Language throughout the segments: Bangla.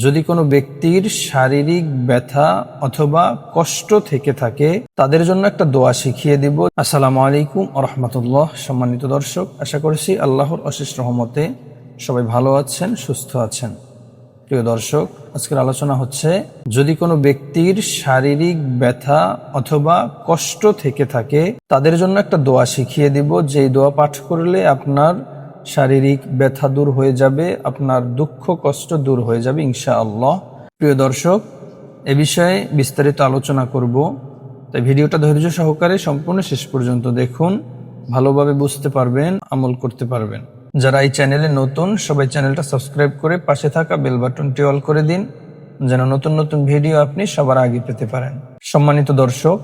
যদি কোনো ব্যক্তির শারীরিক ব্যথা অথবা কষ্ট থেকে থাকে তাদের জন্য একটা দোয়া শিখিয়ে দিব। আসসালামু আলাইকুম ওয়া রাহমাতুল্লাহ। সম্মানিত দর্শক, আশা করছি আল্লাহর অশেষ রহমতে সবাই ভালো আছেন, সুস্থ আছেন। প্রিয় দর্শক, আজকের আলোচনা হচ্ছে যদি কোনো ব্যক্তির শারীরিক ব্যথা অথবা কষ্ট থেকে থাকে তাদের জন্য একটা দোয়া শিখিয়ে দিব, যেই দোয়া পাঠ করলে আপনার শারীরিক ব্যথা দূর হয়ে যাবে, আপনার দুঃখ কষ্ট দূর হয়ে যাবে ইনশাআল্লাহ। প্রিয় দর্শক, এ বিষয়ে বিস্তারিত আলোচনা করব, তাই ভিডিওটা ধৈর্য সহকারে সম্পূর্ণ শেষ পর্যন্ত দেখুন, ভালোভাবে বুঝতে পারবেন, আমল করতে পারবেন। যারা এই চ্যানেলে নতুন, সবাই চ্যানেলটা সাবস্ক্রাইব করে পাশে থাকা বেল বাটনটি অল করে দিন, যেন নতুন নতুন ভিডিও আপনি সবার আগে পেতে পারেন। সম্মানিত দর্শক,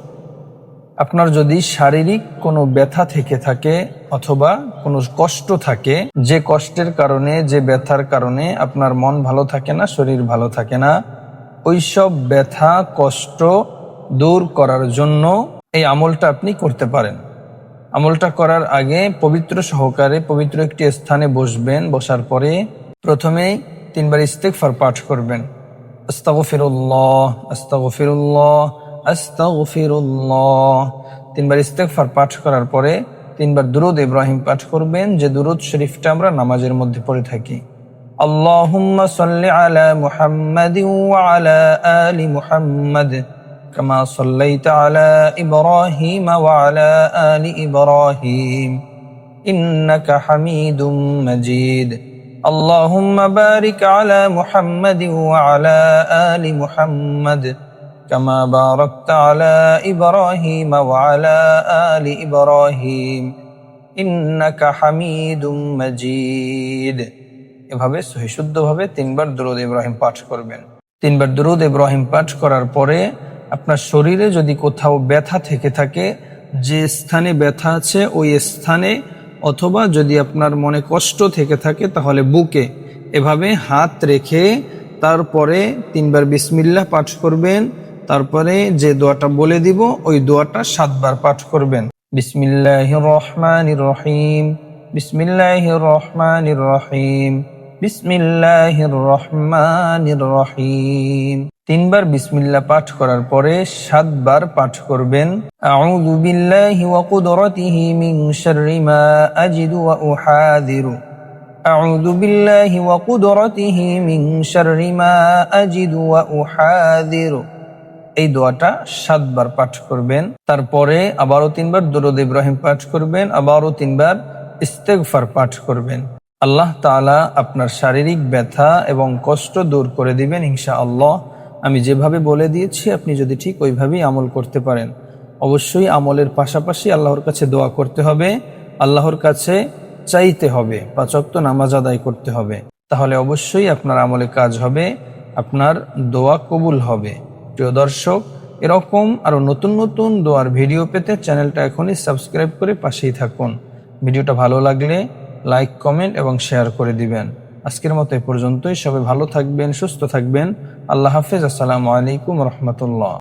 আপনার যদি শারীরিক কোনো ব্যথা থেকে থাকে অথবা কোনো কষ্ট থাকে, যে কষ্টের কারণে, যে ব্যথার কারণে আপনার মন ভালো থাকে না, শরীর ভালো থাকে না, ওইসব ব্যথা কষ্ট দূর করার জন্য এই আমলটা আপনি করতে পারেন। আমলটা করার আগে পবিত্র সহকারে পবিত্র একটি স্থানে বসবেন। বসার পরে প্রথমেই 3 বার ইস্তিগফার পাঠ করবেন। আস্তাগফিরুল্লাহ, আস্তাগফিরুল্লাহ, আস্তাগফিরুল্লাহ। 3 বার ইস্তিগফার পাঠ করার পরে 3 বার দুরূদ ইব্রাহিম পাঠ করবেন, যে দুরূদ শরীফটা আমরা নামাজের মধ্যে পড়ে থাকি। আল্লাহুম্মা সাল্লি আলা মুহাম্মাদিন ওয়া আলা আলি মুহাম্মাদ كما صليت على إبراهيم وعلى آل إبراهيم إنك حميد مجيد اللهم بارك على محمد وعلى آل محمد كما باركت على إبراهيم وعلى آل إبراهيم إنك حميد مجيد। এভাবে সহি শুদ্ধভাবে 3 বার দুরূদ ইব্রাহিম পাঠ করবেন। 3 বার দুরূদ ইব্রাহিম পাঠ করার পরে আপনার শরীরে যদি কোথাও ব্যথা থেকে থাকে, যে স্থানে ব্যথা আছে ওই স্থানে, অথবা যদি আপনার মনে কষ্ট থেকে থাকে তাহলে বুকে এভাবে হাত রেখে তারপরে 3 বার বিসমিল্লাহ পাঠ করবেন। তারপরে যে দোয়াটা বলে দিব ওই দোয়াটা 7 বার পাঠ করবেন। বিসমিল্লাহির রহমানির রহিম, বিসমিল্লাহির রহমানির রহিম, বিসমিল্লাহির রহমানির রহিম। 3 বার বিসমিল্লাহ পাঠ করার পরে 7 বার পাঠ করবেন আউযু বিল্লাহি ওয়া কুদরাতিহি মিন শাররি মা আজিদু ওয়া উহাযিরু, আউযু বিল্লাহি ওয়া কুদরাতিহি মিন শাররি মা আজিদু ওয়া উহাযিরু। এই দোয়াটা 7 বার পাঠ করবেন। তারপরে আবারও 3 বার দুরূদ ইব্রাহিম পাঠ করবেন, আবারও 3 বার ইস্তিগফার পাঠ করবেন। আল্লাহ তাআলা আপনার শারীরিক ব্যথা এবং কষ্ট দূর করে দিবেন ইনশাআল্লাহ। আমি যেভাবে বলে দিয়েছি আপনি যদি ঠিক ওইভাবেই আমল করতে পারেন। অবশ্যই আমলের পাশাপাশি আল্লাহর কাছে দোয়া করতে হবে, আল্লাহর কাছে চাইতে হবে, 5 ওয়াক্ত নামাজ আদায় করতে হবে। তাহলে অবশ্যই আপনার আমলে কাজ হবে, আপনার দোয়া কবুল হবে। প্রিয় দর্শক, এরকম আরো নতুন নতুন দোয়ার ভিডিও পেতে চ্যানেলটা এখনই সাবস্ক্রাইব করে পাশেই থাকুন। ভিডিওটা ভালো লাগলে লাইক, কমেন্ট এবং শেয়ার করে দিবেন। আজকের মতো এই পর্যন্তই। সবাই ভালো থাকবেন, সুস্থ থাকবেন। আল্লাহ হাফেজ। আসসালামু আলাইকুম ওয়া রাহমাতুল্লাহ।